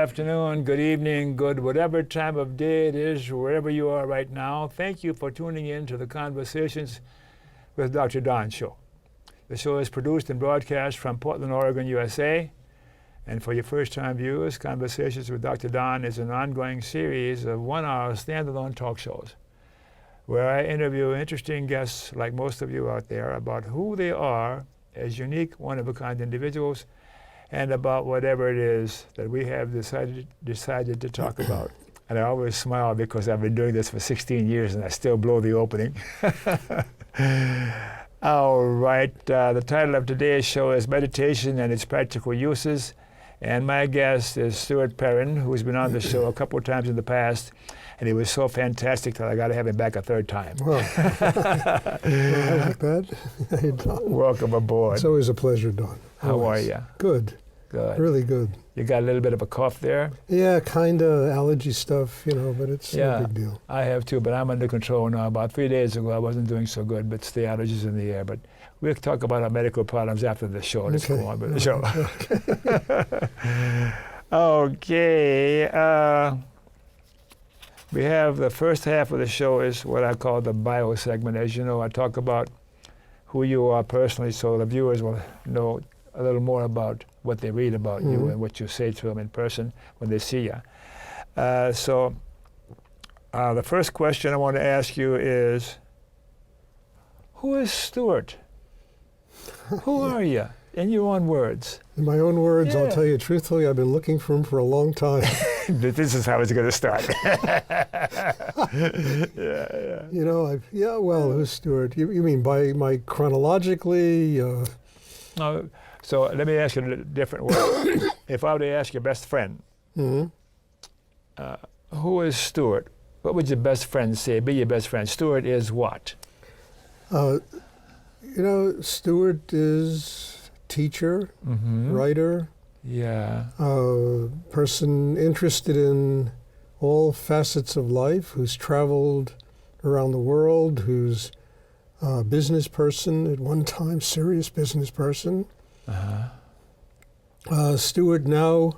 Afternoon, good evening, good whatever time of day it is, wherever you are right now. Thank you for tuning in to the Conversations with Dr. Don show. The show is produced and broadcast from Portland, Oregon, USA. And for your first-time viewers, Conversations with Dr. Don is an ongoing series of one-hour standalone talk shows where I interview interesting guests like most of you out there about who they are as unique, one-of-a-kind individuals and about whatever it is that we have decided to talk about. And I always smile because I've been doing this for 16 years and I still blow the opening. All right, the title of today's show is Meditation and Its Practical Uses. And my guest is Stuart Perrin, who's been on the show a couple of times in the past. And he was so fantastic that I got to have him back a third time. Well, I like that. Hey, Don. Welcome aboard. It's always a pleasure, Don. How are you? Good. Good. Really good. You got a little bit of a cough there? Yeah, kind of allergy stuff, but it's no big deal. I have too, but I'm under control now. About 3 days ago, I wasn't doing so good, but it's the allergies in the air. But we'll talk about our medical problems after the show. Let's go on with the show. Okay. We have the first half of the show is what I call the bio segment. As you know, I talk about who you are personally, so the viewers will know a little more about what they read about you and what you say to them in person when they see you. So the first question I want to ask you is, who is Stuart? Who are you? In your own words. In my own words, Yeah. I'll tell you truthfully, I've been looking for him for a long time. This is how it's going to start. Yeah. Well, who's Stuart? You mean by my chronologically? So let me ask you in a different way. If I were to ask your best friend, who is Stuart? What would your best friend say? Be your best friend. Stuart is what? Stuart is teacher, writer, person interested in all facets of life, who's traveled around the world, who's a business person at one time, serious business person. Stuart now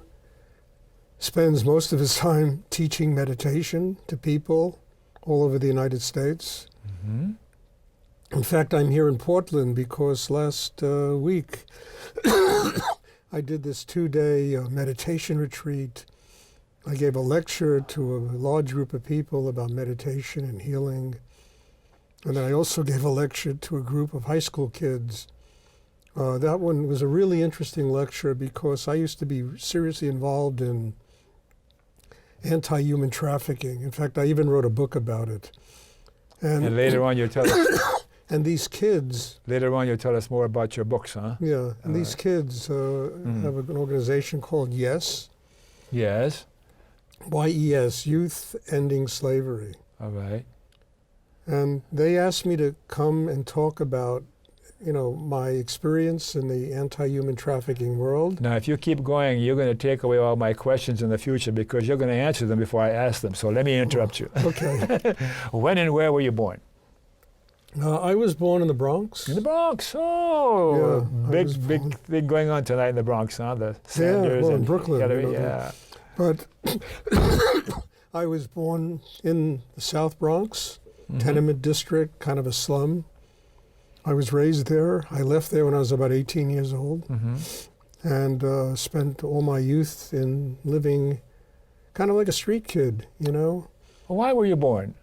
spends most of his time teaching meditation to people all over the United States. In fact, I'm here in Portland because last week I did this 2-day meditation retreat. I gave a lecture to a large group of people about meditation and healing. And then I also gave a lecture to a group of high school kids. That one was a really interesting lecture because I used to be seriously involved in anti-human trafficking. In fact, I even wrote a book about it. And later on you'll tell us. And these kids... Later on you'll tell us more about your books, huh? Yeah, and these kids have an organization called YES. Yes. YES, Youth Ending Slavery. All right. And they asked me to come and talk about my experience in the anti-human trafficking world. Now, if you keep going, you're going to take away all my questions in the future because you're going to answer them before I ask them. So let me interrupt you. Okay. When and where were you born? I was born in the Bronx. In the Bronx. Oh, Yeah, big going on tonight in the Bronx, huh? The Sanders in and Brooklyn. Yeah. But I was born in the South Bronx, tenement district, kind of a slum. I was raised there. I left there when I was about 18 years old and spent all my youth in living kind of like a street kid, Why were you born?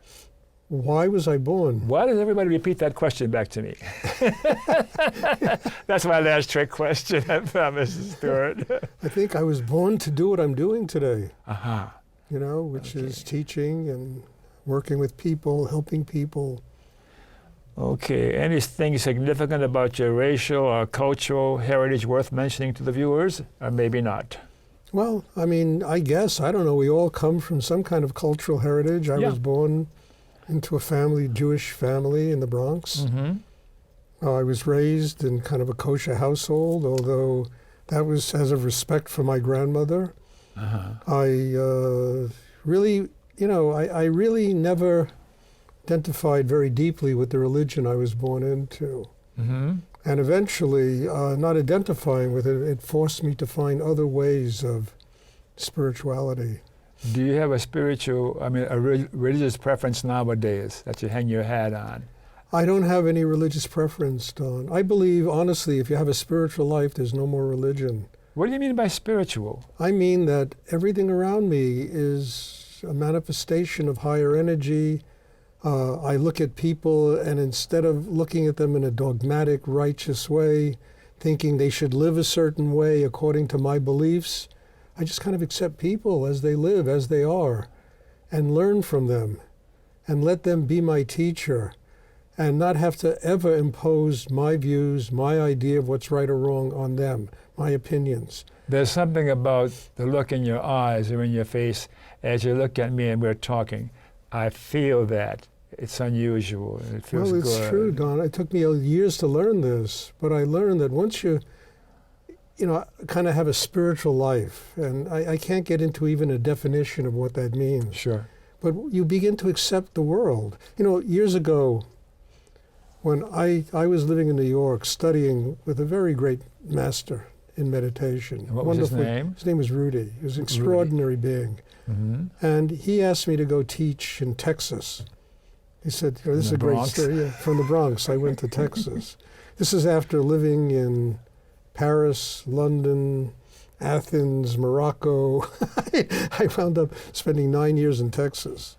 Why was I born? Why does everybody repeat that question back to me? That's my last trick question, I promise, Stuart. I think I was born to do what I'm doing today, which Okay. is teaching and working with people, helping people. Okay, anything significant about your racial or cultural heritage worth mentioning to the viewers, or maybe not? Well, I guess, I don't know, we all come from some kind of cultural heritage. I was born into a Jewish family in the Bronx. I was raised in kind of a kosher household, although that was as a respect for my grandmother. I really never identified very deeply with the religion I was born into. And eventually, not identifying with it, it forced me to find other ways of spirituality. Do you have a religious preference nowadays that you hang your hat on? I don't have any religious preference, Don. I believe, honestly, if you have a spiritual life, there's no more religion. What do you mean by spiritual? I mean that everything around me is a manifestation of higher energy. I look at people, and instead of looking at them in a dogmatic, righteous way, thinking they should live a certain way according to my beliefs, I just kind of accept people as they live, as they are, and learn from them, and let them be my teacher, and not have to ever impose my views, my idea of what's right or wrong on them, my opinions. There's something about the look in your eyes or in your face as you look at me and we're talking. I feel that. It's unusual. It feels good. Well, it's true, Don. It took me years to learn this, but I learned that once you kind of have a spiritual life, and I can't get into even a definition of what that means. Sure. But you begin to accept the world. Years ago, when I was living in New York studying with a very great master in meditation. And what was his name? His name was Rudy. He was an extraordinary being. Mm-hmm. And he asked me to go teach in Texas. He said, this is a great story. Yeah, from the Bronx, I went to Texas. This is after living in Paris, London, Athens, Morocco. I wound up spending 9 years in Texas.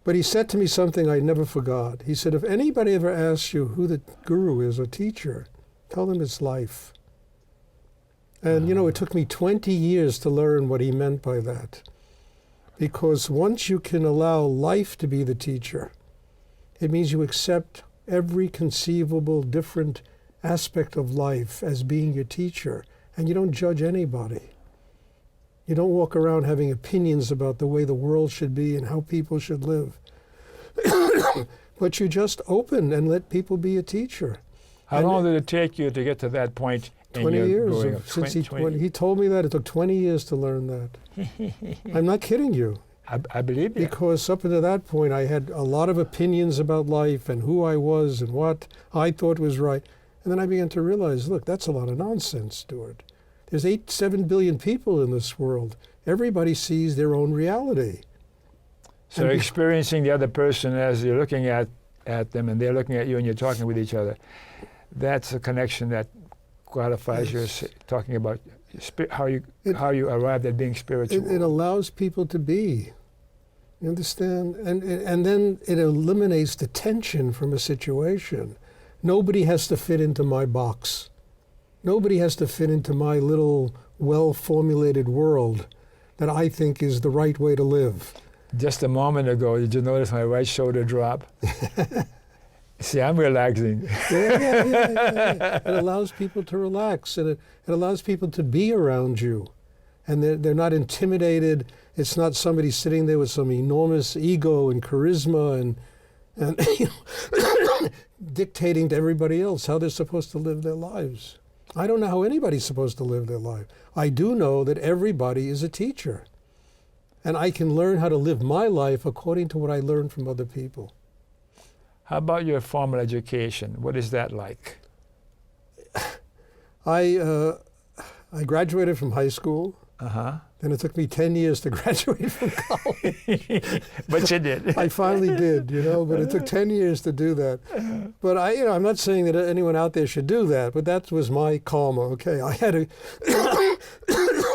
But he said to me something I never forgot. He said, if anybody ever asks you who the guru is or teacher, tell them it's life. And it took me 20 years to learn what he meant by that. Because once you can allow life to be the teacher, it means you accept every conceivable different aspect of life as being your teacher, and you don't judge anybody. You don't walk around having opinions about the way the world should be and how people should live. But you just open and let people be a teacher. How long did it take you to get to that point? 20 years. Since he told me that, it took 20 years to learn that. I'm not kidding you. I believe you. Because up until that point, I had a lot of opinions about life and who I was and what I thought was right. And then I began to realize, look, that's a lot of nonsense, Stuart. There's 7 billion people in this world. Everybody sees their own reality. So experiencing the other person as you're looking at them and they're looking at you and you're talking with each other, that's a connection that qualifies your talking about how you arrived at being spiritual. It allows people to be. You understand? And then it eliminates the tension from a situation. Nobody has to fit into my box. Nobody has to fit into my little well-formulated world that I think is the right way to live. Just a moment ago, did you notice my right shoulder drop? See, I'm relaxing. Yeah. It allows people to relax, and it allows people to be around you. And they're not intimidated. It's not somebody sitting there with some enormous ego and charisma and dictating to everybody else how they're supposed to live their lives. I don't know how anybody's supposed to live their life. I do know that everybody is a teacher. And I can learn how to live my life according to what I learned from other people. How about your formal education? What is that like? I graduated from high school. Uh-huh. Then it took me 10 years to graduate from college. But you did. I finally did, but it took 10 years to do that. But I'm not saying that anyone out there should do that, but that was my karma, okay?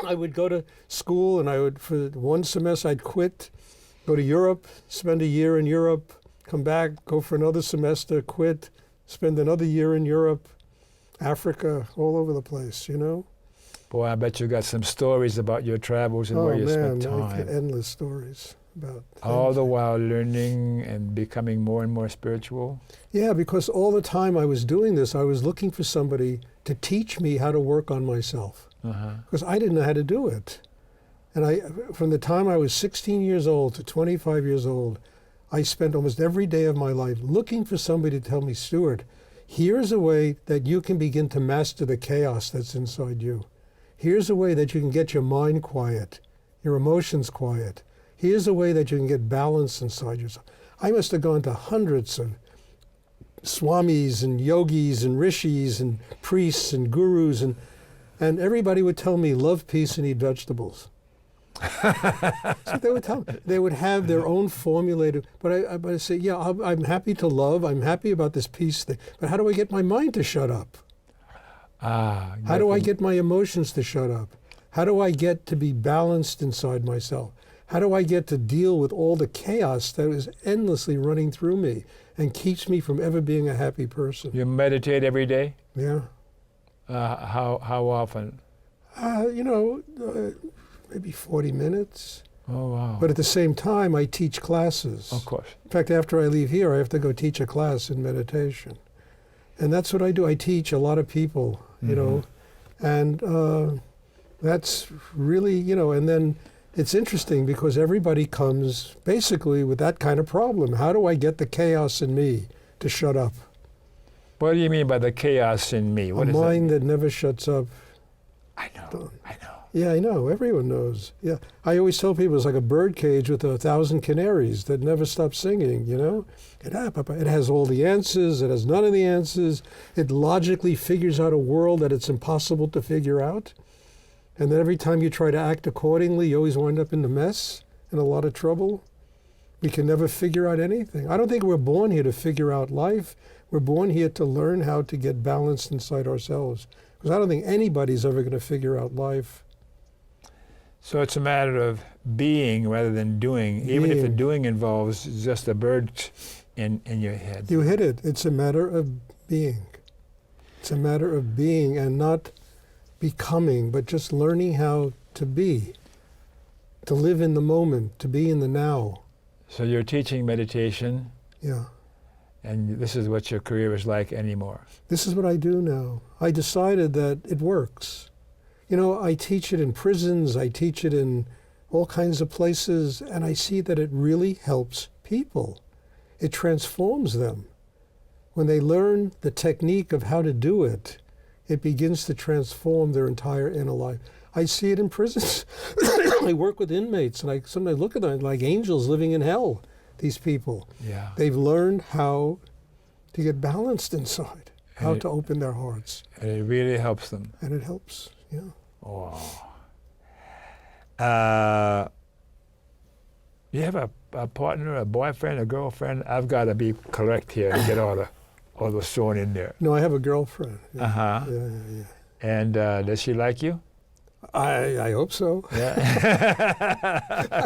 I would go to school and for one semester I'd quit, go to Europe, spend a year in Europe, come back, go for another semester, quit, spend another year in Europe, Africa, all over the place, Boy, I bet you got some stories about your travels and where you spent time. Endless stories about all the while learning and becoming more and more spiritual? Yeah, because all the time I was doing this, I was looking for somebody to teach me how to work on myself. Because I didn't know how to do it. And from the time I was 16 years old to 25 years old, I spent almost every day of my life looking for somebody to tell me, Stuart, here's a way that you can begin to master the chaos that's inside you. Here's a way that you can get your mind quiet, your emotions quiet. Here's a way that you can get balance inside yourself. I must have gone to hundreds of swamis and yogis and rishis and priests and gurus, and everybody would tell me, love, peace, and eat vegetables. So they would tell me. They would have their own formulated, but I say, yeah, I'm happy to love, I'm happy about this peace thing, but how do I get my mind to shut up? How do I get my emotions to shut up? How do I get to be balanced inside myself? How do I get to deal with all the chaos that is endlessly running through me and keeps me from ever being a happy person? You meditate every day? Yeah. How often? Maybe 40 minutes. Oh, wow. But at the same time, I teach classes. Of course. In fact, after I leave here, I have to go teach a class in meditation. And that's what I do. I teach a lot of people, you know, and that's really, and then it's interesting because everybody comes basically with that kind of problem. How do I get the chaos in me to shut up? What do you mean by the chaos in me? What a is mind that never shuts up. I know. Yeah, I know. Everyone knows. Yeah, I always tell people it's like a bird cage with 1,000 canaries that never stop singing. It has all the answers. It has none of the answers. It logically figures out a world that it's impossible to figure out. And then every time you try to act accordingly, you always wind up in the mess, in a lot of trouble. We can never figure out anything. I don't think we're born here to figure out life. We're born here to learn how to get balanced inside ourselves. Because I don't think anybody's ever going to figure out life. So it's a matter of being rather than doing, even if the doing involves just a bird in your head. You hit it. It's a matter of being. It's a matter of being and not becoming, but just learning how to be, to live in the moment, to be in the now. So you're teaching meditation. Yeah. And this is what your career is like anymore. This is what I do now. I decided that it works. I teach it in prisons, I teach it in all kinds of places, and I see that it really helps people. It transforms them. When they learn the technique of how to do it, it begins to transform their entire inner life. I see it in prisons. I work with inmates, and I sometimes look at them like angels living in hell, these people. Yeah. They've learned how to get balanced inside, how to open their hearts. And it really helps them. And it helps, yeah. Oh. You have a partner, a boyfriend, a girlfriend? I've got to be correct here and get all those thrown in there. No, I have a girlfriend. Yeah. Uh-huh. Yeah. And does she like you? I hope so. Yeah.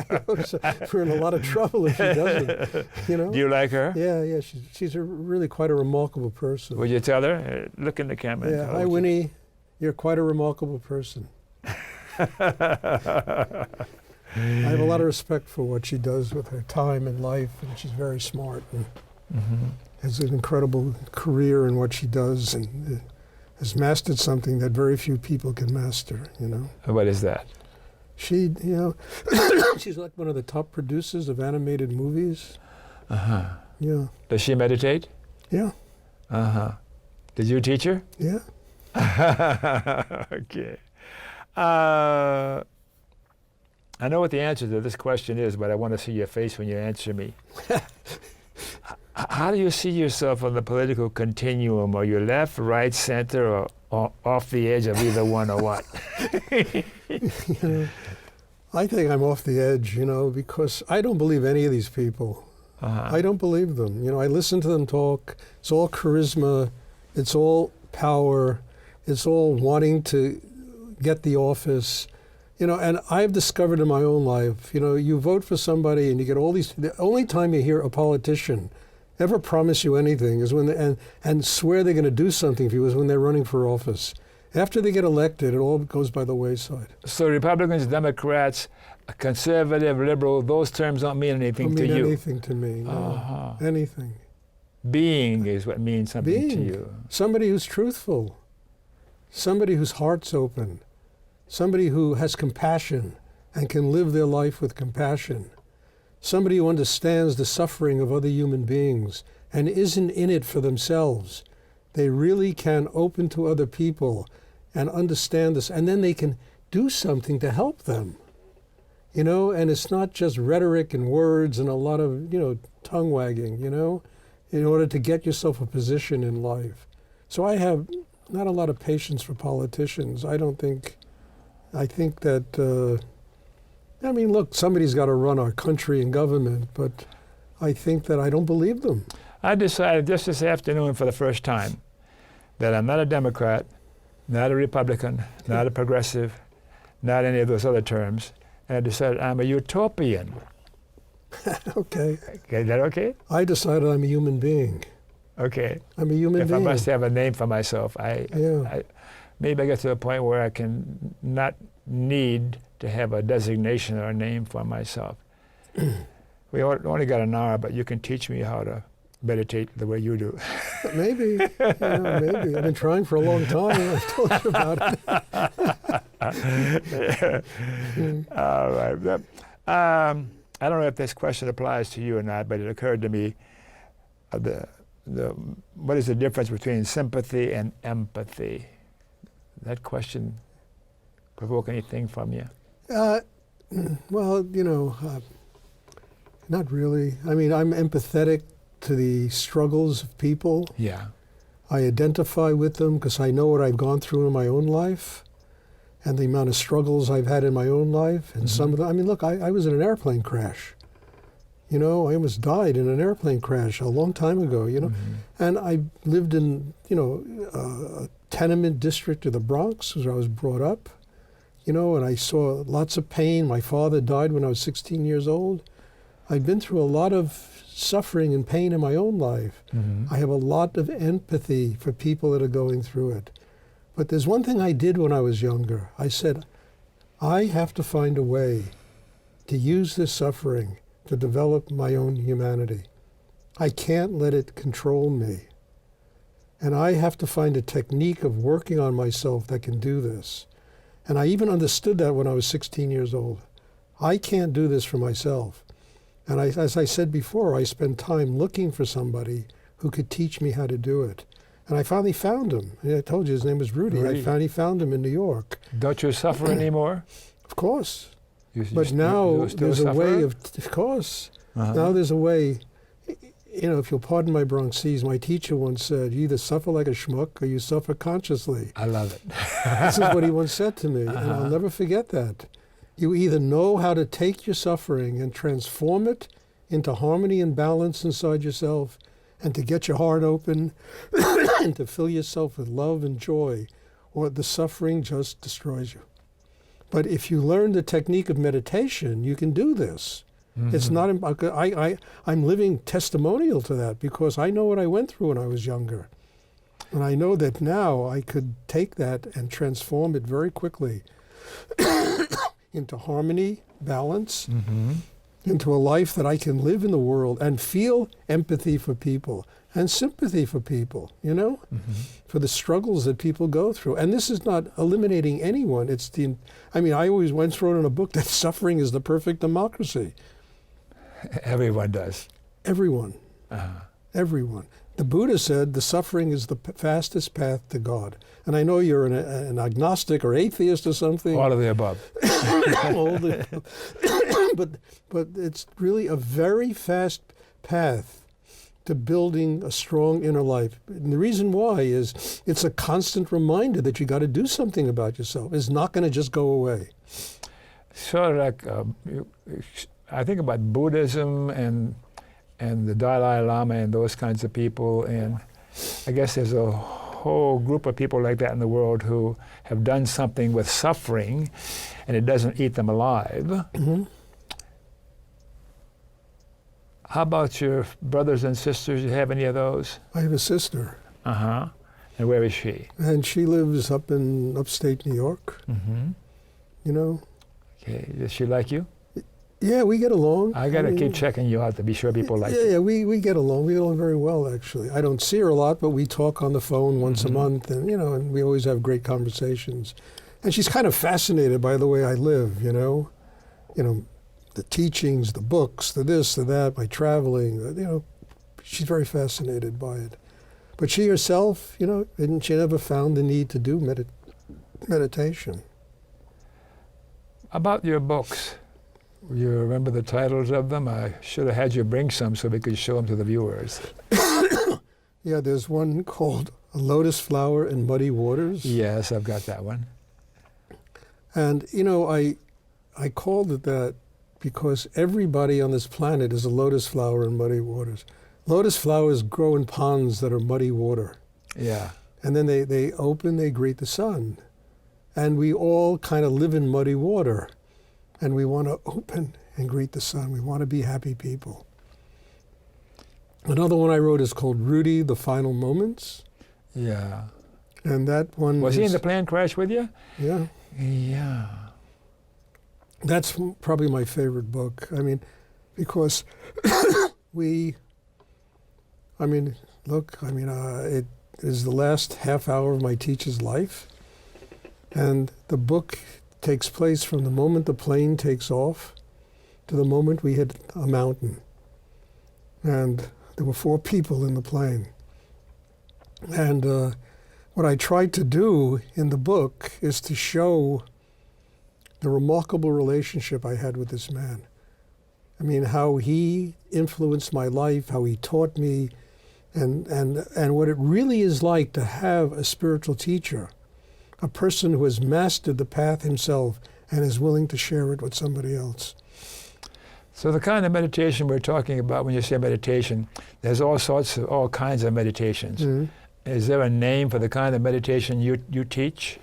I hope so. We're in a lot of trouble if she doesn't. Do you like her? Yeah. She's really quite a remarkable person. Would you tell her? Look in the camera. Yeah. Hi, Winnie. You're quite a remarkable person. I have a lot of respect for what she does with her time and life, and she's very smart and has an incredible career in what she does and has mastered something that very few people can master, What is that? She, she's like one of the top producers of animated movies. Uh-huh. Yeah. Does she meditate? Yeah. Uh-huh. Did you teach her? Yeah. Okay. I know what the answer to this question is, but I want to see your face when you answer me. How do you see yourself on the political continuum? Are you left, right, center, or off the edge of either one, or what? I think I'm off the edge, because I don't believe any of these people. Uh-huh. I don't believe them. I listen to them talk. It's all charisma. It's all power. It's all wanting to get the office. And I've discovered in my own life, you vote for somebody and you get all these, the only time you hear a politician ever promise you anything is when and swear they're going to do something for you is when they're running for office. After they get elected, it all goes by the wayside. So Republicans, Democrats, conservative, liberal, those terms don't mean anything to you? Don't mean anything to me, no. Anything. Being is what means something to you. Somebody who's truthful. Somebody whose heart's open. Somebody who has compassion and can live their life with compassion. Somebody who understands the suffering of other human beings and isn't in it for themselves. They really can open to other people and understand this, and then they can do something to help them. And it's not just rhetoric and words and a lot of, tongue wagging, in order to get yourself a position in life. So I have not a lot of patience for politicians. I think that I mean, look, somebody's got to run our country and government, but I think that I don't believe them. I decided just this afternoon for the first time that I'm not a Democrat, not a Republican, not a progressive, not any of those other terms. And I decided I'm a utopian. Okay. Is that okay? I decided I'm a human being. Okay. I'm a human If being. I must have a name for myself, Yeah. maybe I get to a point where I can not need to have a designation or a name for myself. We only got an hour, but you can teach me how to meditate the way you do. Maybe. Yeah, maybe. I've been trying for a long time. I've told you about it. All right. I don't know if this question applies to you or not, but it occurred to me what is the difference between sympathy and empathy? That question provoke anything from you? Well, not really. I mean, I'm empathetic to the struggles of people. Yeah. I identify with them because I know what I've gone through in my own life and the amount of struggles I've had in my own life. And some of them, I mean, look, I was in an airplane crash. I almost died in an airplane crash a long time ago, And I lived in, a tenement district of the Bronx where I was brought up, and I saw lots of pain. My father died when I was 16 years old. I've been through a lot of suffering and pain in my own life. I have a lot of empathy for people that are going through it. But there's one thing I did when I was younger. I said, I have to find a way to use this suffering to develop my own humanity. I can't let it control me. And I have to find a technique of working on myself that can do this. And I even understood that when I was 16 years old. I can't do this for myself. And as I said before, I spent time looking for somebody who could teach me how to do it. And I finally found him. I told you his name was Rudy. Rudy. I finally found him in New York. Don't you suffer anymore? Of course. You But now still there's a suffer? way of course. Now there's a way, if you'll pardon my Bronxese, my teacher once said, you either suffer like a schmuck or you suffer consciously. I love it. This is what he once said to me, and I'll never forget that. You either know how to take your suffering and transform it into harmony and balance inside yourself, and to get your heart open and to fill yourself with love and joy, or the suffering just destroys you. But if you learn the technique of meditation, you can do this. It's not. I'm living testimonial to that because I know what I went through when I was younger, and I know that now I could take that and transform it very quickly into harmony, balance, into a life that I can live in the world and feel empathy for people and sympathy for people, for the struggles that people go through. And this is not eliminating anyone. I always once wrote in a book that suffering is the perfect democracy. Everyone does. Everyone. Everyone. The Buddha said the suffering is the fastest path to God. And I know you're an agnostic or atheist or something. All of the above. But it's really a very fast path to building a strong inner life. And the reason why is it's a constant reminder that you got to do something about yourself. It's not going to just go away. Sort of like, I think about Buddhism and the Dalai Lama and those kinds of people, and I guess there's a whole group of people like that in the world who have done something with suffering, and it doesn't eat them alive. How about your brothers and sisters? Do you have any of those? I have a sister. And where is she? And she lives up in upstate New York. Okay. Does she like you? Yeah, we get along. I got to keep checking you out to be sure people like you. Yeah, we get along. We get along very well, actually. I don't see her a lot, but we talk on the phone once a month, and and we always have great conversations. And she's kind of fascinated by the way I live, the teachings, the books, the this, the that, my traveling, she's very fascinated by it. But she herself, she never found the need to do meditation. About your books, you remember the titles of them? I should have had you bring some so we could show them to the viewers. Yeah, there's one called A Lotus Flower in Muddy Waters. Yes, I've got that one. And, I called it that because everybody on this planet is a lotus flower in muddy waters. Lotus flowers grow in ponds that are muddy water. Yeah. And then they open, they greet the sun. And we all kind of live in muddy water. And we want to open and greet the sun. We want to be happy people. Another one I wrote is called Rudy, The Final Moments. Yeah. And that one Was he in the plane crash with you? Yeah. Yeah. That's probably my favorite book. I mean, because it is the last half hour of my teacher's life. And the book takes place from the moment the plane takes off to the moment we hit a mountain. And there were 4 people in the plane. And what I tried to do in the book is to show the remarkable relationship I had with this man. I mean, how he influenced my life, how he taught me, and what it really is like to have a spiritual teacher, a person who has mastered the path himself and is willing to share it with somebody else. So the kind of meditation we're talking about, when you say meditation, there's all kinds of meditations. Mm-hmm. Is there a name for the kind of meditation you teach?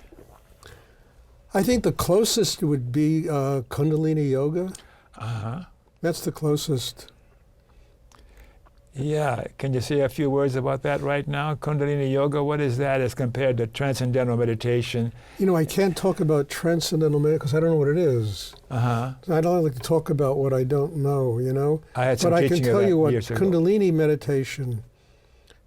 I think the closest would be Kundalini yoga. Uh-huh. That's the closest. Yeah. Can you say a few words about that right now? Kundalini yoga, what is that as compared to transcendental meditation? You know, I can't talk about transcendental meditation because I don't know what it is. Uh-huh. I don't like to talk about what I don't know, you know. I had some But I teaching can of tell that you what years ago. Kundalini meditation,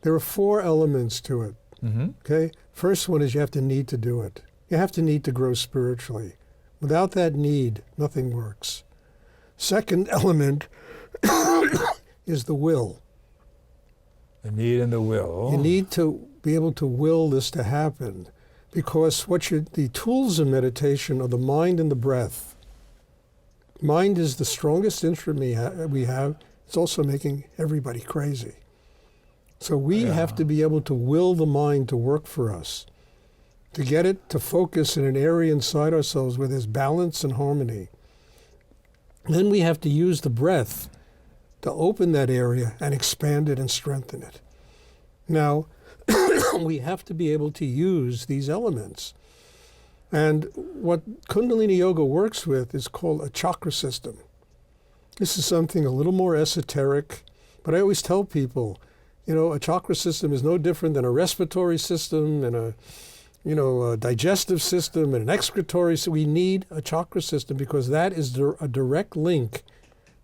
there are 4 elements to it, Mm-hmm. okay? First one is you have to need to do it. You have to need to grow spiritually. Without that need, nothing works. Second element is the will. The need and the will. You need to be able to will this to happen, because the tools of meditation are the mind and the breath. Mind is the strongest instrument we have. It's also making everybody crazy. So we have to be able to will the mind to work for us, to get it to focus in an area inside ourselves where there's balance and harmony. Then we have to use the breath to open that area and expand it and strengthen it. Now, we have to be able to use these elements. And what Kundalini Yoga works with is called a chakra system. This is something a little more esoteric, but I always tell people, you know, a chakra system is no different than a respiratory system and a digestive system and an excretory. So we need a chakra system because that is a direct link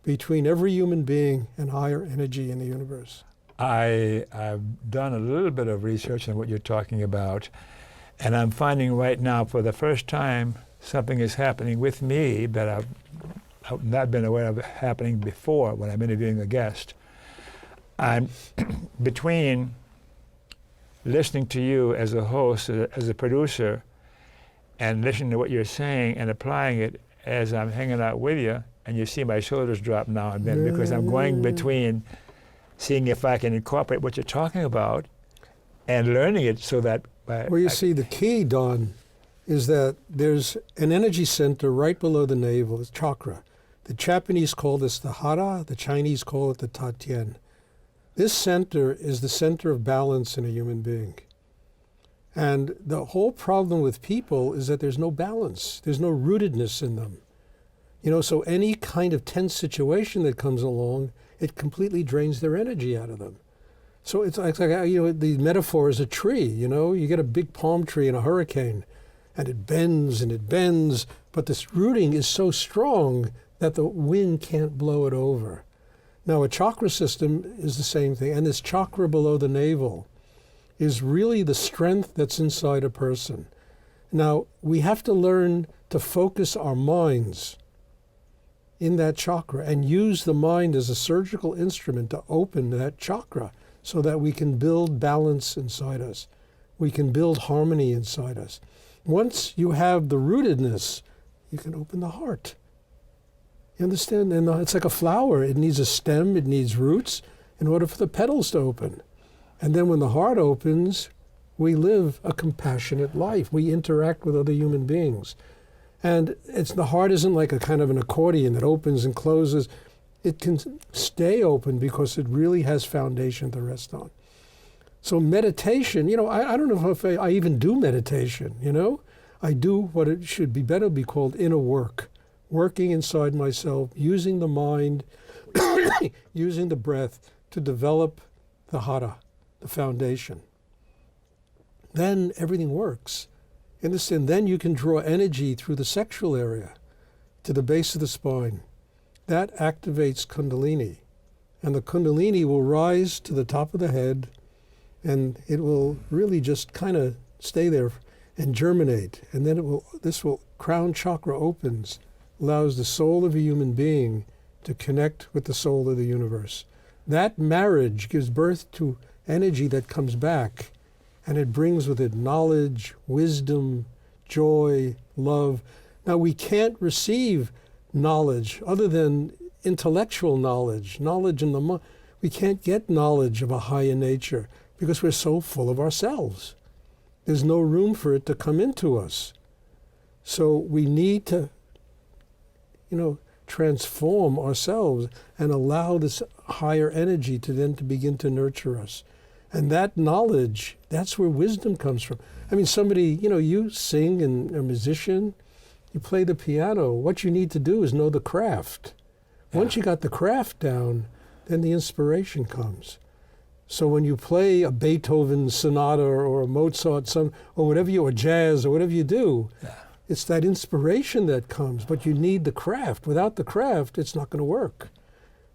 between every human being and higher energy in the universe. I've done a little bit of research on what you're talking about, and I'm finding right now for the first time something is happening with me that I've not been aware of happening before when I'm interviewing a guest. I'm between listening to you as a host, as a producer, and listening to what you're saying and applying it as I'm hanging out with you, and you see my shoulders drop now and then because I'm going between seeing if I can incorporate what you're talking about and learning it so that... Well, you see, the key, Don, is that there's an energy center right below the navel, it's chakra. The Japanese call this the hara, the Chinese call it the tatien. This center is the center of balance in a human being. And the whole problem with people is that there's no balance. There's no rootedness in them. You know, so any kind of tense situation that comes along, it completely drains their energy out of them. So it's like you know, the metaphor is a tree, you know? You get a big palm tree in a hurricane, and it bends, but this rooting is so strong that the wind can't blow it over. Now, a chakra system is the same thing, and this chakra below the navel is really the strength that's inside a person. Now, we have to learn to focus our minds in that chakra and use the mind as a surgical instrument to open that chakra so that we can build balance inside us. We can build harmony inside us. Once you have the rootedness, you can open the heart. You understand? And it's like a flower. It needs a stem, it needs roots in order for the petals to open. And then when the heart opens, we live a compassionate life. We interact with other human beings. And the heart isn't like a kind of an accordion that opens and closes. It can stay open because it really has foundation to rest on. So meditation, I don't know if I even do meditation, I do what it should be better be called inner work, working inside myself, using the mind, using the breath to develop the hara, the foundation. Then everything works. Understand? Then you can draw energy through the sexual area to the base of the spine. That activates Kundalini. And the Kundalini will rise to the top of the head, and it will really just kind of stay there and germinate. And then this crown chakra opens, allows the soul of a human being to connect with the soul of the universe. That marriage gives birth to energy that comes back, and it brings with it knowledge, wisdom, joy, love. Now, we can't receive knowledge other than intellectual knowledge in the mind. We can't get knowledge of a higher nature because we're so full of ourselves. There's no room for it to come into us. So we need to, transform ourselves and allow this higher energy to begin to nurture us. And that knowledge, that's where wisdom comes from. I mean, somebody, you sing and are a musician, you play the piano. What you need to do is know the craft. Once you got the craft down, then the inspiration comes. So when you play a Beethoven sonata or a Mozart or jazz or whatever you do, it's that inspiration that comes, but you need the craft. Without the craft, it's not going to work.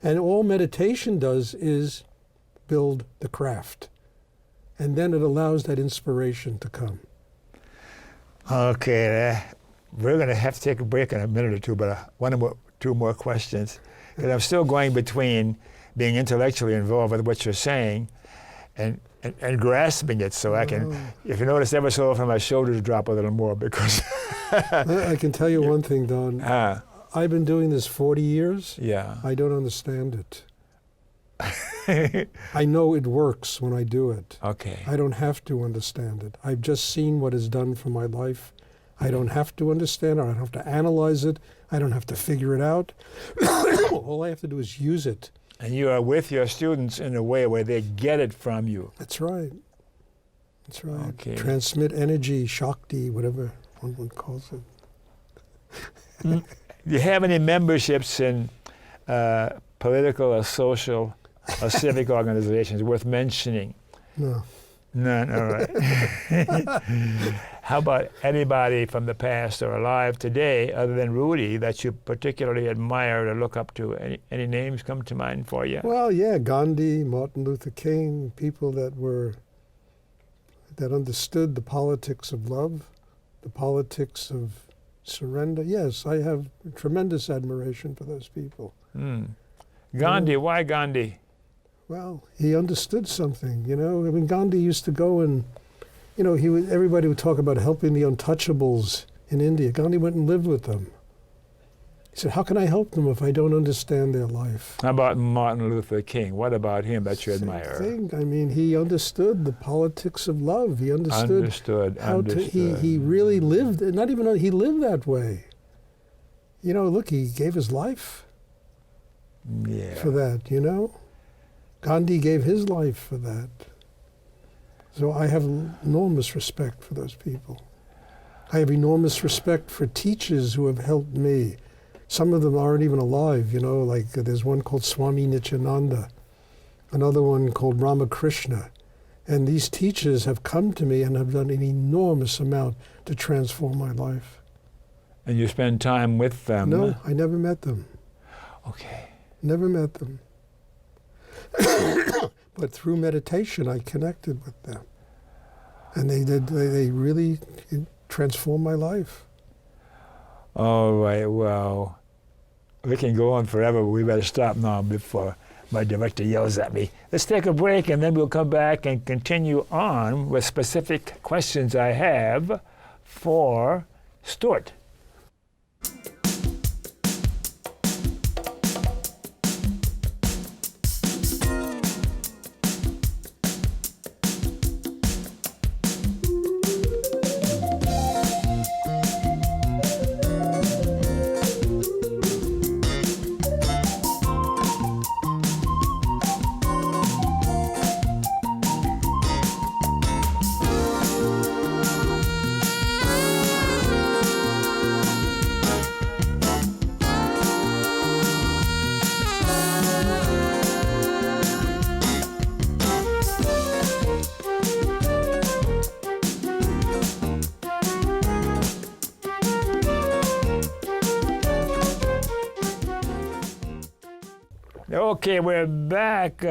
And all meditation does is build the craft. And then it allows that inspiration to come. Okay, we're going to have to take a break in a minute or two, but two more questions. Because I'm still going between being intellectually involved with what you're saying and grasping it, so I can, if you notice, ever so often my shoulders drop a little more because... I can tell you one thing, Don. I've been doing this 40 years. Yeah. I don't understand it. I know it works when I do it. Okay. I don't have to understand it. I've just seen what it's done for my life. I don't have to understand it. I don't have to analyze it. I don't have to figure it out. All I have to do is use it. And you are with your students in a way where they get it from you. That's right. That's right. Okay. Transmit energy, Shakti, whatever one calls it. Do you have any memberships in political or social or civic organizations worth mentioning? No. None, all right. How about anybody from the past or alive today, other than Rudy, that you particularly admire or look up to? Any names come to mind for you? Well, yeah, Gandhi, Martin Luther King, people that understood the politics of love, the politics of surrender. Yes, I have tremendous admiration for those people. Gandhi, why Gandhi? Well, he understood something, I mean, Gandhi used to go and, everybody would talk about helping the untouchables in India. Gandhi went and lived with them. He said, how can I help them if I don't understand their life? How about Martin Luther King? What about him that you Same admire? thing. I mean, he understood the politics of love. He understood he really lived, not even, he lived that way. Look, he gave his life for that, Gandhi gave his life for that. So I have enormous respect for those people. I have enormous respect for teachers who have helped me. Some of them aren't even alive, like there's one called Swami Nityananda, another one called Ramakrishna. And these teachers have come to me and have done an enormous amount to transform my life. And you spend time with them? No, I never met them. Okay. Never met them. But through meditation, I connected with them. And they really transformed my life. All right, well, we can go on forever, but we better stop now before my director yells at me. Let's take a break, and then we'll come back and continue on with specific questions I have for Stuart. Okay, we're back.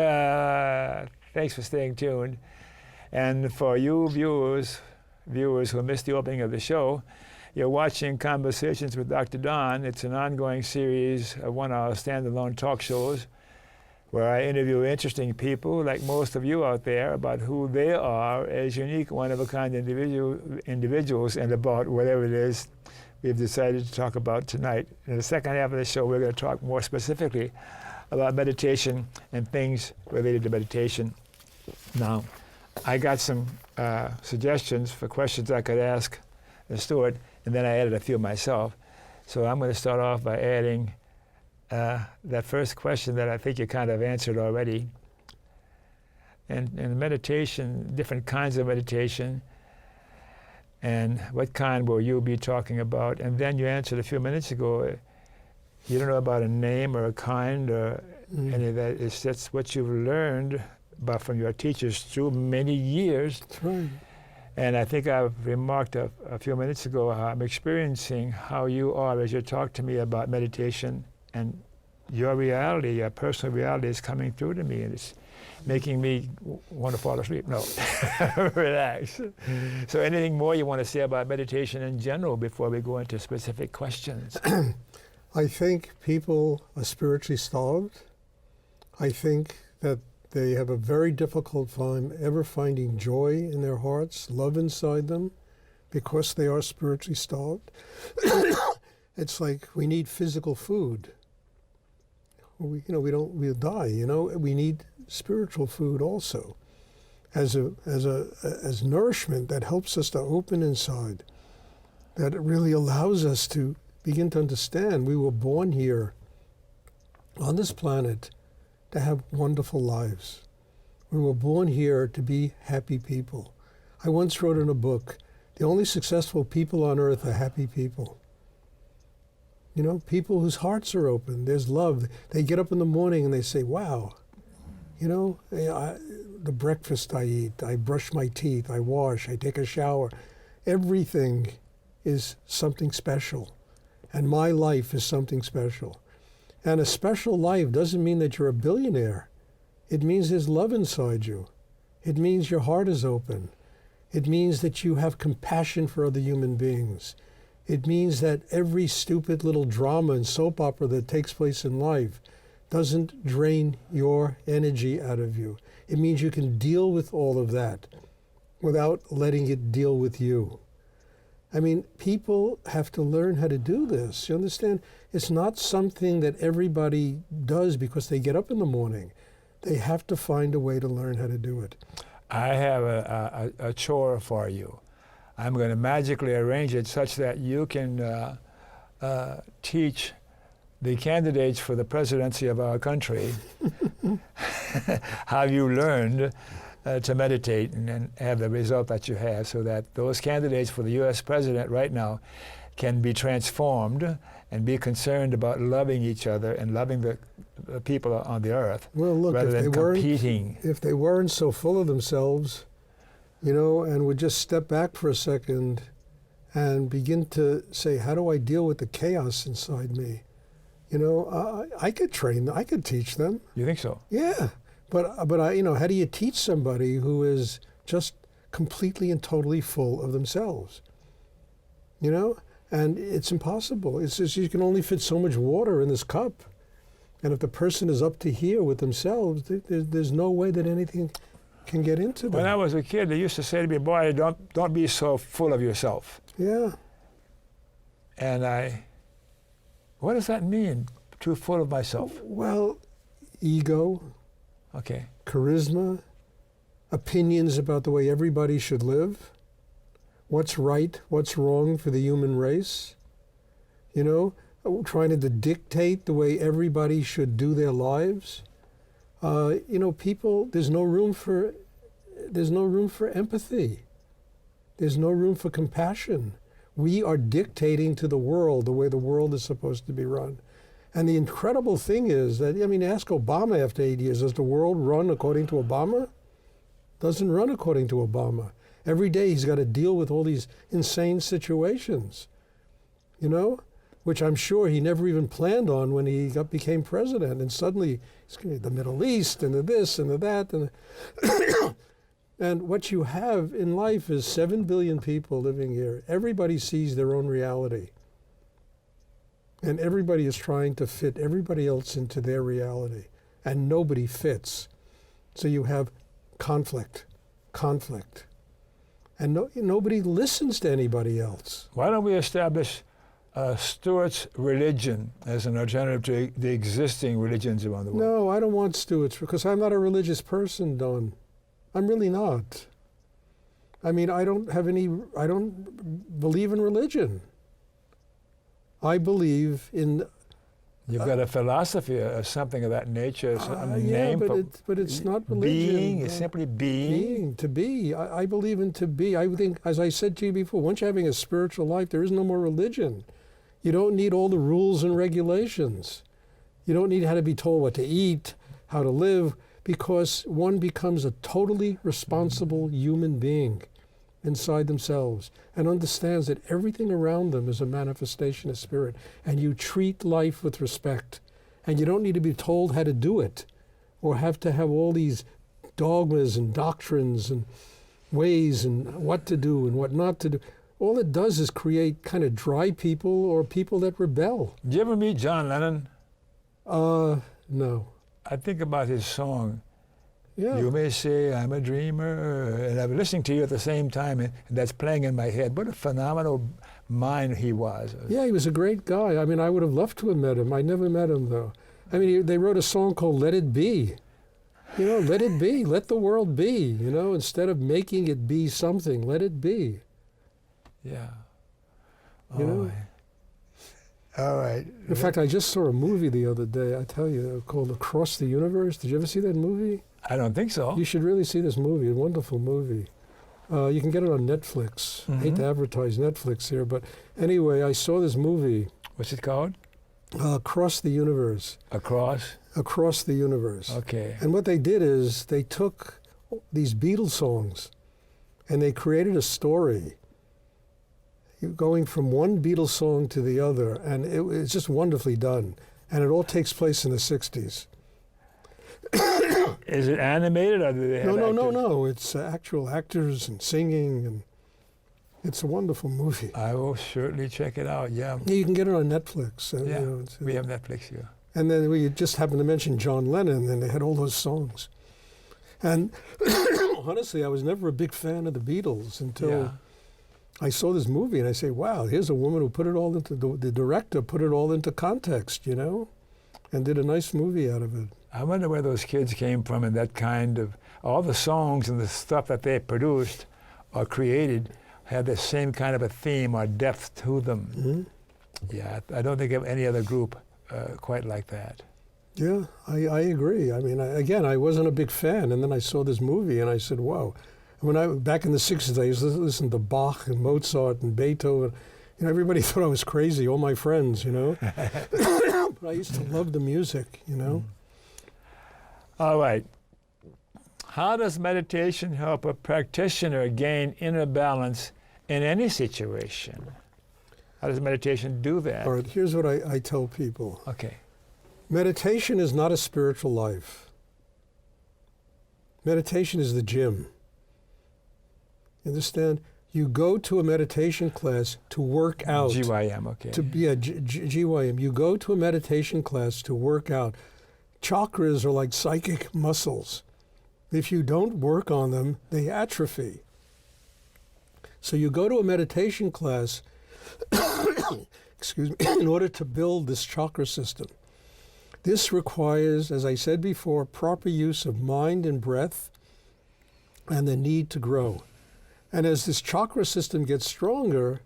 Thanks for staying tuned. And for you viewers who missed the opening of the show, you're watching Conversations with Dr. Don. It's an ongoing series of one-hour standalone talk shows where I interview interesting people, like most of you out there, about who they are as unique, one-of-a-kind individuals and about whatever it is we've decided to talk about tonight. In the second half of the show, we're going to talk more specifically about meditation and things related to meditation. Now, I got some suggestions for questions I could ask Stuart, and then I added a few myself. So I'm going to start off by adding that first question that I think you kind of answered already. And meditation, different kinds of meditation, and what kind will you be talking about? And then you answered a few minutes ago, you don't know about a name or a kind or any of that. That's what you've learned from your teachers through many years. That's right. And I think I've remarked a few minutes ago how I'm experiencing how you are as you talk to me about meditation, and your reality, your personal reality is coming through to me, and it's making me want to fall asleep. No, relax. So anything more you want to say about meditation in general before we go into specific questions? I think people are spiritually starved. I think that they have a very difficult time ever finding joy in their hearts, love inside them, because they are spiritually starved. It's like we need physical food. We'll die. We need spiritual food also, as nourishment that helps us to open inside, that really allows us to begin to understand we were born here on this planet to have wonderful lives. We were born here to be happy people. I once wrote in a book, the only successful people on earth are happy people. People whose hearts are open, there's love. They get up in the morning and they say, wow, the breakfast I eat, I brush my teeth, I wash, I take a shower. Everything is something special. And my life is something special. And a special life doesn't mean that you're a billionaire. It means there's love inside you. It means your heart is open. It means that you have compassion for other human beings. It means that every stupid little drama and soap opera that takes place in life doesn't drain your energy out of you. It means you can deal with all of that without letting it deal with you. I mean, people have to learn how to do this. You understand? It's not something that everybody does because they get up in the morning. They have to find a way to learn how to do it. I have a chore for you. I'm going to magically arrange it such that you can teach the candidates for the presidency of our country how you learned to meditate and have the result that you have, so that those candidates for the U.S. president right now can be transformed and be concerned about loving each other and loving the people on the earth, well, look, rather than competing. If they weren't so full of themselves, and would just step back for a second and begin to say, how do I deal with the chaos inside me? I could train them, I could teach them. You think so? Yeah. But how do you teach somebody who is just completely and totally full of themselves? And it's impossible. It's just you can only fit so much water in this cup. And if the person is up to here with themselves, there's no way that anything can get into them. When I was a kid, they used to say to me, boy, don't be so full of yourself. Yeah. And what does that mean, too full of myself? Well, ego. Okay. Charisma, opinions about the way everybody should live, what's right, what's wrong for the human race, trying to dictate the way everybody should do their lives. People, there's no room for empathy. There's no room for compassion. We are dictating to the world the way the world is supposed to be run. And the incredible thing is that, ask Obama after 8 years, does the world run according to Obama? Doesn't run according to Obama. Every day he's got to deal with all these insane situations, which I'm sure he never even planned on when he became president. And suddenly, it's the Middle East and the this and the that. And, and what you have in life is 7 billion people living here. Everybody sees their own reality. And everybody is trying to fit everybody else into their reality. And nobody fits. So you have conflict. And nobody listens to anybody else. Why don't we establish Stuart's religion as an alternative to the existing religions around the world? No, I don't want Stuart's, because I'm not a religious person, Don. I'm really not. I mean, I don't believe in religion. I believe in... You've got a philosophy or something of that nature, a name but it's not religion. Being is simply being. To be. I believe in to be. I think, as I said to you before, once you're having a spiritual life, there is no more religion. You don't need all the rules and regulations. You don't need how to be told what to eat, how to live, because one becomes a totally responsible human being inside themselves and understands that everything around them is a manifestation of spirit, and you treat life with respect, and you don't need to be told how to do it or have to have all these dogmas and doctrines and ways and what to do and what not to do. All it does is create kind of dry people or people that rebel. Did you ever meet John Lennon? No. I think about his song, Yeah. You may say I'm a dreamer, and I'm listening to you at the same time, and that's playing in my head. What a phenomenal mind he was. Yeah, he was a great guy. I mean, I would have loved to have met him. I never met him, though. I mean, they wrote a song called Let It Be. You know, let it be. Let the world be, you know, instead of making it be something. Let it be. Yeah. You know? All right. In fact, I just saw a movie the other day, I tell you, called Across the Universe. Did you ever see that movie? I don't think so. You should really see this movie. A wonderful movie. You can get it on Netflix. I hate to advertise Netflix here, but anyway, I saw this movie. What's it called? Across the Universe. Across the Universe. Okay. And what they did is they took these Beatles songs and they created a story going from one Beatles song to the other, and it's just wonderfully done. And it all takes place in the 60s. Is it animated, or do they have No. It's actual actors and singing, and it's a wonderful movie. I will certainly check it out, yeah. Yeah, you can get it on Netflix. Yeah, you know, we have Netflix here. And then we just happened to mention John Lennon, and they had all those songs. And honestly, I was never a big fan of the Beatles until I saw this movie, and I say, wow, here's a woman who put it all into, the director put it all into context, you know, and did a nice movie out of it. I wonder where those kids came from, and that kind of, all the songs and the stuff that they produced or created had the same kind of a theme or depth to them. Mm-hmm. Yeah, I don't think of any other group quite like that. Yeah, I agree. I mean, again, I wasn't a big fan, and then I saw this movie, and I said, wow. Back in the 60s, I used to listen to Bach and Mozart and Beethoven. You know, everybody thought I was crazy, all my friends, you know. But I used to love the music, you know. All right. How does meditation help a practitioner gain inner balance in any situation? How does meditation do that? All right, here's what I tell people. Okay. Meditation is not a spiritual life. Meditation is the gym. You understand? You go to a meditation class to work out. GYM, okay. GYM. You go to a meditation class to work out. Chakras are like psychic muscles. If you don't work on them, they atrophy. So you go to a meditation class excuse me, in order to build this chakra system. This requires, as I said before, proper use of mind and breath and the need to grow. And as this chakra system gets stronger,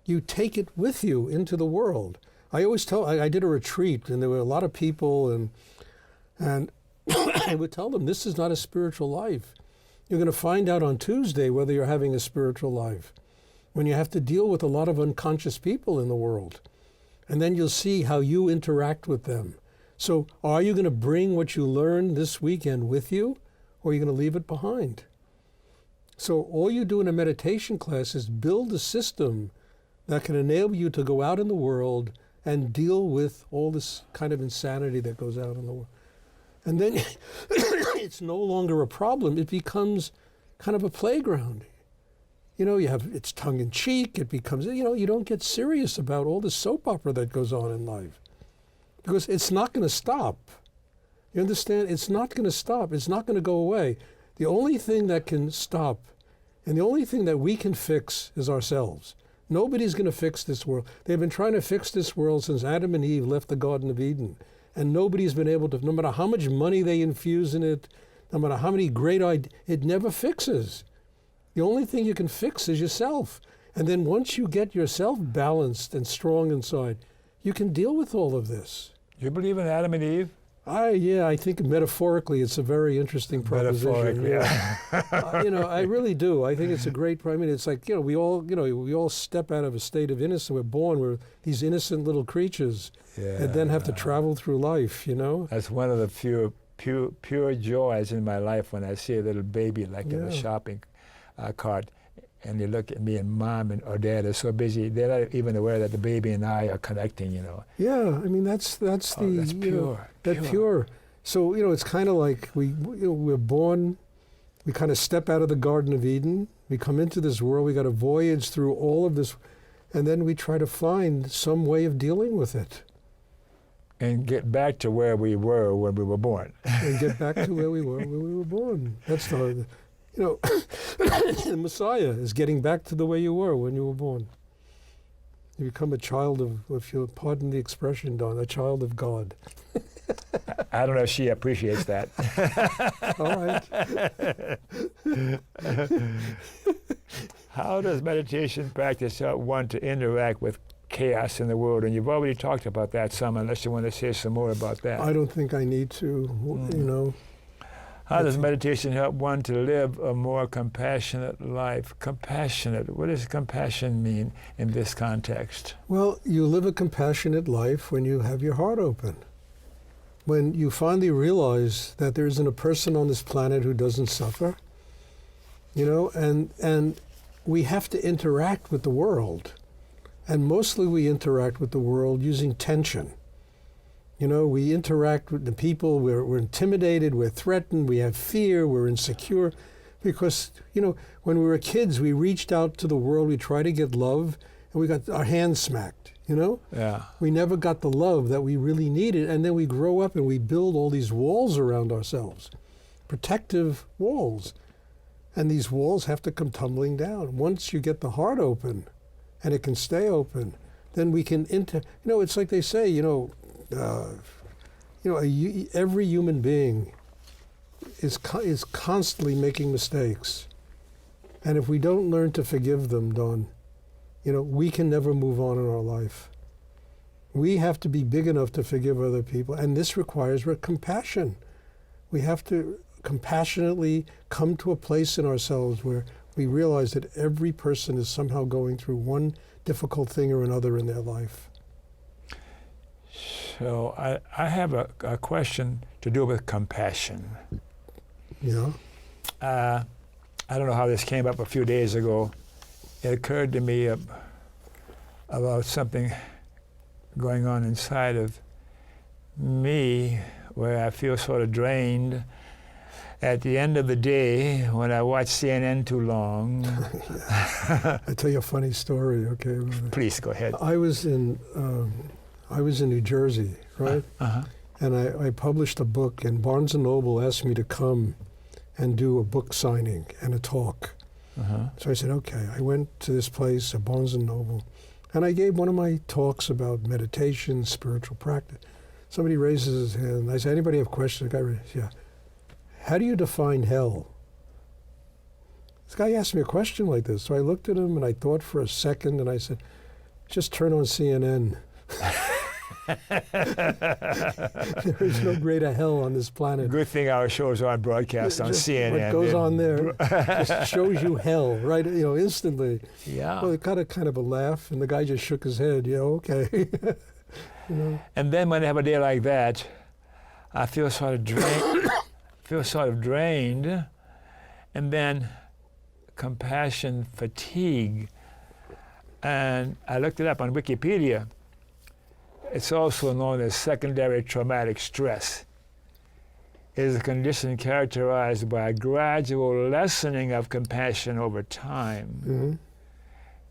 you take it with you into the world. I always tell, I did a retreat, and there were a lot of people, and I would tell them, this is not a spiritual life. You're going to find out on Tuesday whether you're having a spiritual life, when you have to deal with a lot of unconscious people in the world. And then you'll see how you interact with them. So are you going to bring what you learned this weekend with you, or are you going to leave it behind? So all you do in a meditation class is build a system that can enable you to go out in the world and deal with all this kind of insanity that goes out in the world. And then it's no longer a problem. It becomes kind of a playground. You know, it's tongue in cheek. It becomes, you don't get serious about all the soap opera that goes on in life because it's not going to stop. You understand? It's not going to stop. It's not going to go away. The only thing that can stop and the only thing that we can fix is ourselves. Nobody's going to fix this world. They've been trying to fix this world since Adam and Eve left the Garden of Eden. And nobody's been able to, no matter how much money they infuse in it, no matter how many great ideas, it never fixes. The only thing you can fix is yourself. And then once you get yourself balanced and strong inside, you can deal with all of this. You believe in Adam and Eve? I think metaphorically it's a very interesting proposition. Metaphorically, yeah. I really do. I think it's a great. I mean, it's like we all step out of a state of innocence. We're born. We're these innocent little creatures, and then have to travel through life. That's one of the pure joys in my life when I see a little baby like in a shopping cart. And they look at me, and mom or dad are so busy, they're not even aware that the baby and I are connecting, Yeah, I mean, that's pure. Pure. So, it's kind of like we're born, we kind of step out of the Garden of Eden, we come into this world, we got to voyage through all of this, and then we try to find some way of dealing with it. And get back to where we were when we were born. And get back to where we were when we were born. That's the Messiah is getting back to the way you were when you were born. You become a child of, if you'll pardon the expression, Don, a child of God. I don't know if she appreciates that. All right. How does meditation practice help one to interact with chaos in the world? And you've already talked about that some, unless you want to say some more about that. I don't think I need to, How does meditation help one to live a more compassionate life? Compassionate, what does compassion mean in this context? Well, you live a compassionate life when you have your heart open. When you finally realize that there isn't a person on this planet who doesn't suffer, and we have to interact with the world. And mostly we interact with the world using tension. We interact with the people, we're intimidated, we're threatened, we have fear, we're insecure. Because, when we were kids, we reached out to the world, we tried to get love, and we got our hands smacked, Yeah. We never got the love that we really needed, and then we grow up and we build all these walls around ourselves, protective walls. And these walls have to come tumbling down. Once you get the heart open, and it can stay open, then we can it's like they say, every human being is constantly making mistakes, and if we don't learn to forgive them, Don, we can never move on in our life. We have to be big enough to forgive other people, and this requires compassion. We have to compassionately come to a place in ourselves where we realize that every person is somehow going through one difficult thing or another in their life. So I have a question to do with compassion. Yeah. I don't know how this came up a few days ago. It occurred to me about something going on inside of me where I feel sort of drained at the end of the day when I watch CNN too long. I'll tell you a funny story, okay? Please, go ahead. I was in New Jersey, right? And I published a book, and Barnes & Noble asked me to come and do a book signing and a talk. So I said, okay. I went to this place, Barnes & Noble, and I gave one of my talks about meditation, spiritual practice. Somebody raises his hand. I said, anybody have questions? The guy raised, yeah. How do you define hell? This guy asked me a question like this. So I looked at him and I thought for a second and I said, just turn on CNN. There is no greater hell on this planet. Good thing our shows aren't broadcast on CNN. What goes on there just shows you hell, right? Instantly. Yeah. Well, it got a kind of a laugh, and the guy just shook his head. Yeah, okay. And then when I have a day like that, I feel sort of drained, and then compassion fatigue. And I looked it up on Wikipedia. It's also known as secondary traumatic stress. It is a condition characterized by a gradual lessening of compassion over time. Mm-hmm.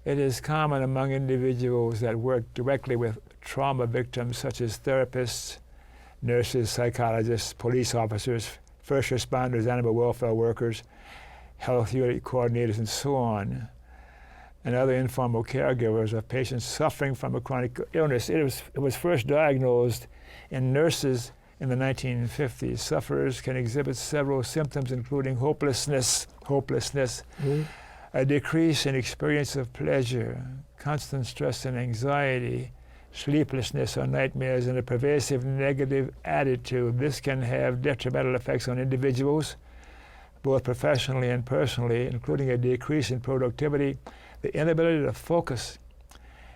It is common among individuals that work directly with trauma victims, such as therapists, nurses, psychologists, police officers, first responders, animal welfare workers, health unit coordinators, and so on, and other informal caregivers of patients suffering from a chronic illness. It was first diagnosed in nurses in the 1950s. Sufferers can exhibit several symptoms, including hopelessness, Mm-hmm. a decrease in experience of pleasure, constant stress and anxiety, sleeplessness or nightmares, and a pervasive negative attitude. This can have detrimental effects on individuals, both professionally and personally, including a decrease in productivity, the inability to focus,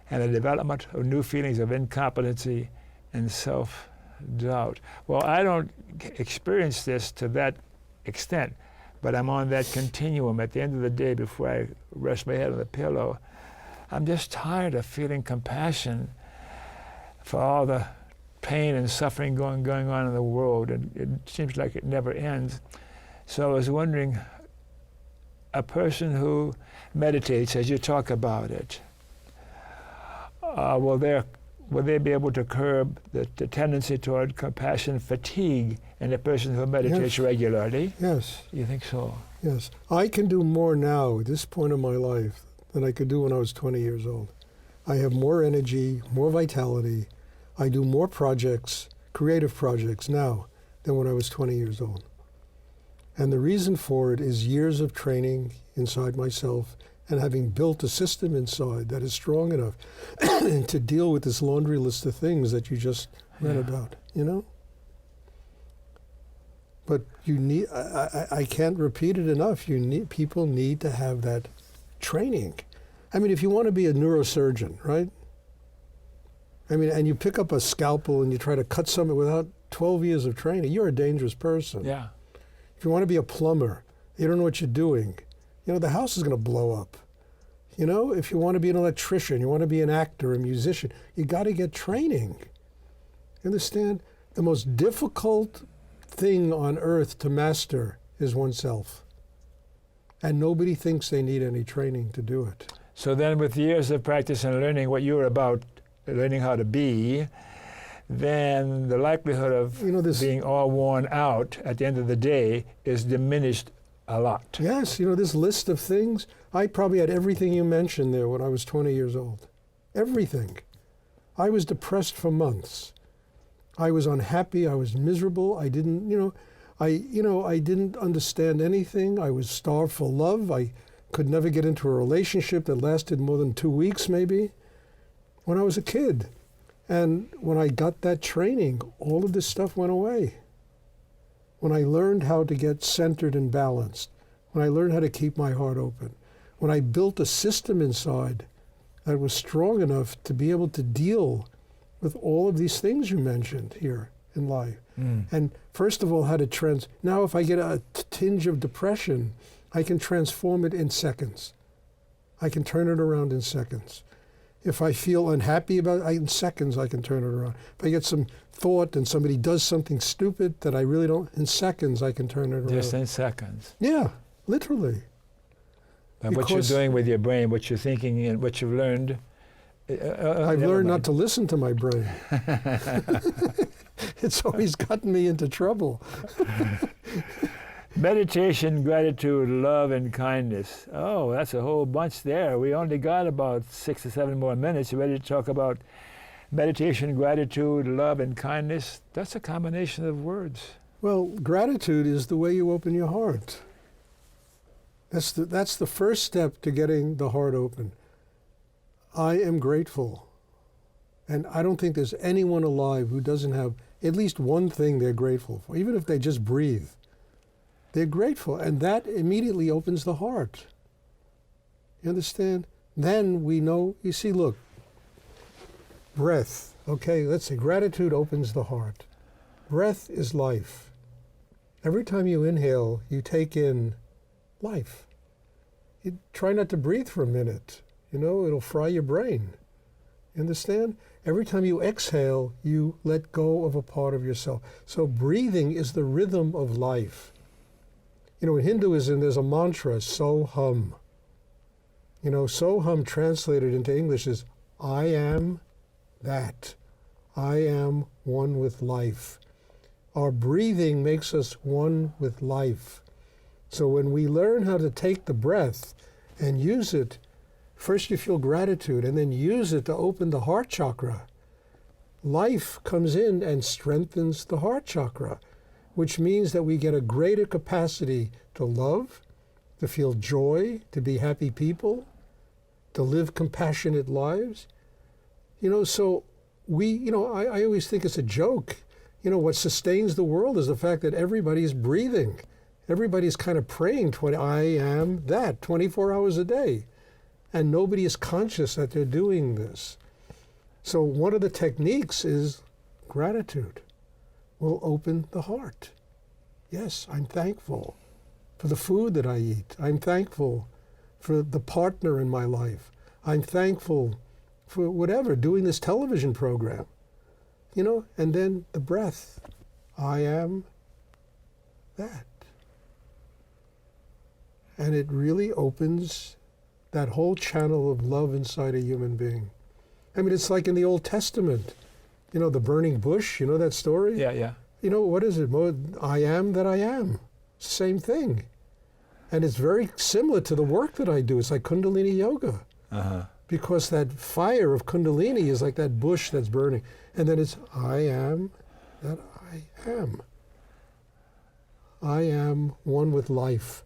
and the development of new feelings of incompetency and self-doubt. Well, I don't experience this to that extent, but I'm on that continuum. At the end of the day, before I rest my head on the pillow, I'm just tired of feeling compassion for all the pain and suffering going on in the world, and it seems like it never ends. So I was wondering, a person who meditates, as you talk about it, will they be able to curb the tendency toward compassion fatigue in a person who meditates regularly? Yes. You think so? Yes. I can do more now at this point in my life than I could do when I was 20 years old. I have more energy, more vitality. I do more projects, creative projects now than when I was 20 years old. And the reason for it is years of training inside myself and having built a system inside that is strong enough to deal with this laundry list of things that you just read about, you know? But you need, I can't repeat it enough, people need to have that training. I mean, if you want to be a neurosurgeon, right? I mean, and you pick up a scalpel and you try to cut something without 12 years of training, you're a dangerous person. Yeah. If you want to be a plumber, you don't know what you're doing, you know, the house is going to blow up. You know, if you want to be an electrician, you want to be an actor, a musician, you got to get training. You understand? The most difficult thing on earth to master is oneself. And nobody thinks they need any training to do it. So then with years of practice and learning what you're about, learning how to be, then the likelihood of being all worn out at the end of the day is diminished a lot. Yes, you know, this list of things, I probably had everything you mentioned there when I was 20 years old. Everything. I was depressed for months. I was unhappy, I was miserable, I didn't understand anything. I was starved for love. I could never get into a relationship that lasted more than 2 weeks maybe when I was a kid. And when I got that training, all of this stuff went away. When I learned how to get centered and balanced, when I learned how to keep my heart open, when I built a system inside that was strong enough to be able to deal with all of these things you mentioned here in life. And first of all, how to now if I get a tinge of depression, I can transform it in seconds. I can turn it around in seconds. If I feel unhappy about it, in seconds I can turn it around. If I get some thought and somebody does something stupid that I really don't, in seconds I can turn it around. Just in seconds. Yeah, literally. And what you're doing with your brain, what you're thinking and what you've learned. I've learned not to listen to my brain. It's always gotten me into trouble. Meditation, gratitude, love, and kindness. Oh, that's a whole bunch there. We only got about 6 or 7 more minutes. You ready to talk about meditation, gratitude, love, and kindness? That's a combination of words. Well, gratitude is the way you open your heart. That's the first step to getting the heart open. I am grateful. And I don't think there's anyone alive who doesn't have at least one thing they're grateful for, even if they just breathe. They're grateful, and that immediately opens the heart. You understand? Then we know, you see, look, breath, okay, let's say gratitude opens the heart. Breath is life. Every time you inhale, you take in life. You try not to breathe for a minute. You know, it'll fry your brain. You understand? Every time you exhale, you let go of a part of yourself. So breathing is the rhythm of life. You know, in Hinduism, there's a mantra, Soham. You know, Soham translated into English is, I am that. I am one with life. Our breathing makes us one with life. So when we learn how to take the breath and use it, first you feel gratitude and then use it to open the heart chakra. Life comes in and strengthens the heart chakra, which means that we get a greater capacity to love, to feel joy, to be happy people, to live compassionate lives. You know, so I always think it's a joke. You know, what sustains the world is the fact that everybody's breathing. Everybody's kind of praying, I am that, 24 hours a day. And nobody is conscious that they're doing this. So one of the techniques is gratitude. Will open the heart. Yes, I'm thankful for the food that I eat. I'm thankful for the partner in my life. I'm thankful for whatever, doing this television program. You know, and then the breath. I am that. And it really opens that whole channel of love inside a human being. I mean, it's like in the Old Testament, you know, the burning bush, you know that story? Yeah, yeah. You know, what is it? I am that I am. Same thing. And it's very similar to the work that I do. It's like Kundalini yoga. Uh-huh. Because that fire of Kundalini is like that bush that's burning. And then it's, I am that I am. I am one with life.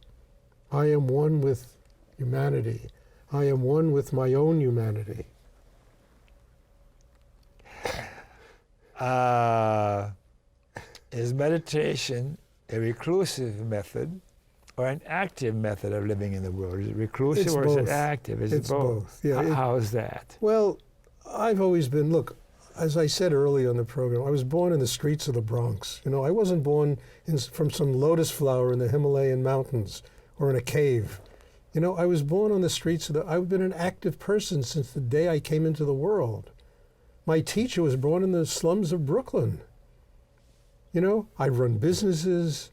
I am one with humanity. I am one with my own humanity. Is meditation a reclusive method or an active method of living in the world? Is it reclusive or is it active? It's both. Yeah. How is that? Well, I've always been, look, as I said earlier on the program, I was born in the streets of the Bronx. You know, I wasn't born from some lotus flower in the Himalayan mountains or in a cave. You know, I was born on the streets of I've been an active person since the day I came into the world. My teacher was born in the slums of Brooklyn. You know, I run businesses.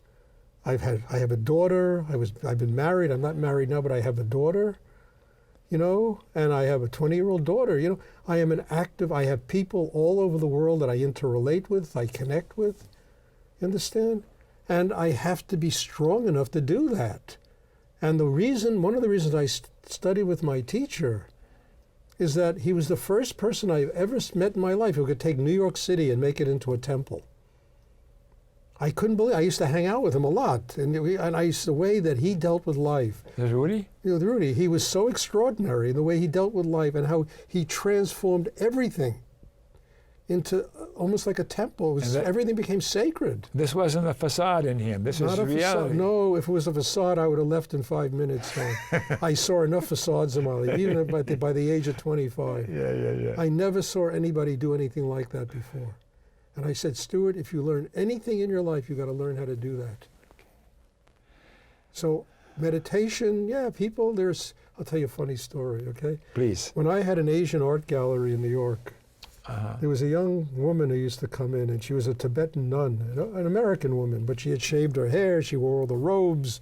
I have a daughter. I've been married. I'm not married now, but I have a daughter. You know, and I have a 20-year-old daughter. You know, I am an active. I have people all over the world that I interrelate with. I connect with. You understand? And I have to be strong enough to do that. And one of the reasons I studied with my teacher is that he was the first person I've ever met in my life who could take New York City and make it into a temple. I couldn't believe. I used to hang out with him a lot, and the way that he dealt with life. There's Rudy? You know, Rudy, he was so extraordinary in the way he dealt with life and how he transformed everything into almost like a temple. Everything became sacred. This wasn't a facade in him. This is reality. Facade. No, if it was a facade, I would have left in 5 minutes. I saw enough facades in my life, even by the age of 25. Yeah. I never saw anybody do anything like that before. And I said, Stuart, if you learn anything in your life, you got to learn how to do that. So meditation, yeah, people, I'll tell you a funny story, okay? Please. When I had an Asian art gallery in New York, there was a young woman who used to come in, and she was a Tibetan nun, an American woman, but she had shaved her hair, she wore all the robes,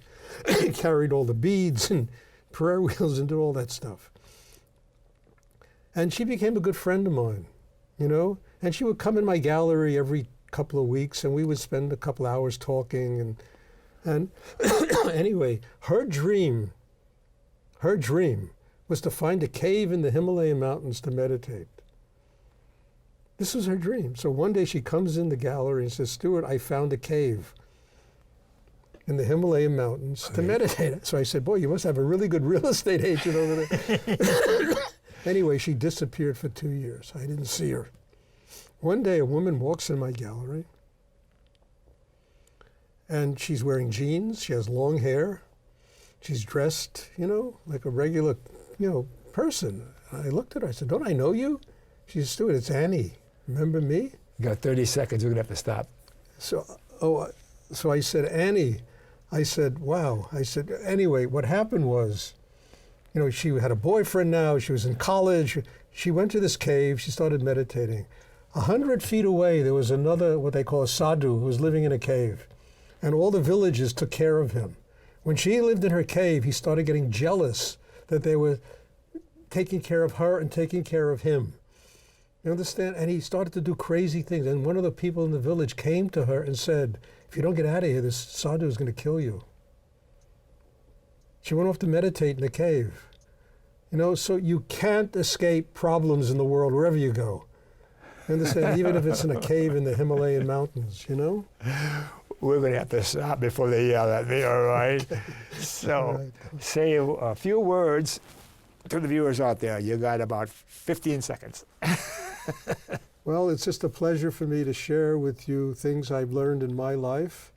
carried all the beads and prayer wheels and did all that stuff. And she became a good friend of mine, you know? And she would come in my gallery every couple of weeks, and we would spend a couple hours talking. And anyway, her dream was to find a cave in the Himalayan mountains to meditate. This was her dream. So one day she comes in the gallery and says, Stuart, I found a cave in the Himalayan mountains to meditate. So I said, boy, you must have a really good real estate agent over there. Anyway, she disappeared for 2 years. I didn't see her. One day a woman walks in my gallery, and she's wearing jeans, she has long hair, she's dressed, you know, like a regular, you know, person. And I looked at her, I said, don't I know you? She said, Stuart, it's Annie. Remember me? You got 30 seconds, we're gonna have to stop. So I said, Annie, I said, wow. I said, anyway, what happened was, You know, she had a boyfriend now, she was in college. She went to this cave, she started meditating. 100 feet away, there was another, what they call a sadhu, who was living in a cave. And all the villagers took care of him. When she lived in her cave, he started getting jealous that they were taking care of her and taking care of him. You understand? And he started to do crazy things. And one of the people in the village came to her and said, if you don't get out of here, this sadhu is going to kill you. She went off to meditate in the cave. You know, so you can't escape problems in the world wherever you go. You understand? Even if it's in a cave in the Himalayan mountains, you know? We're going to have to stop before they yell at me, all right? So, All right. say a few words to the viewers out there. You got about 15 seconds. Well, it's just a pleasure for me to share with you things I've learned in my life.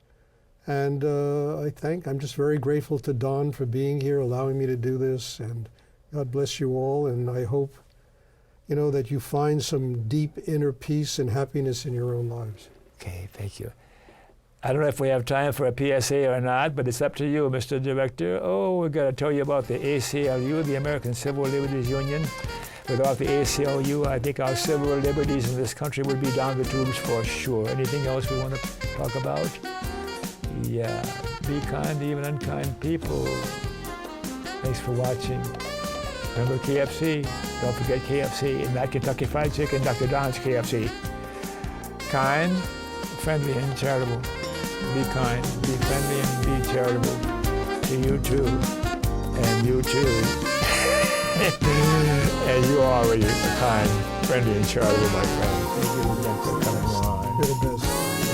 And I'm just very grateful to Don for being here, allowing me to do this. And God bless you all. And I hope, you know, that you find some deep inner peace and happiness in your own lives. Okay, thank you. I don't know if we have time for a PSA or not, but it's up to you, Mr. Director. Oh, we've got to tell you about the ACLU, the American Civil Liberties Union. Without the ACLU, I think our civil liberties in this country would be down the tubes for sure. Anything else we want to talk about? Yeah, be kind to even unkind people. Thanks for watching. Remember KFC? Don't forget KFC and that Kentucky Fried Chicken, Dr. Don's KFC. Kind, friendly, and charitable. Be kind, be friendly, and be charitable to you too, and you too. And you are already kind, friendly, and charitable, my friend. Thank you for coming on. You're the best.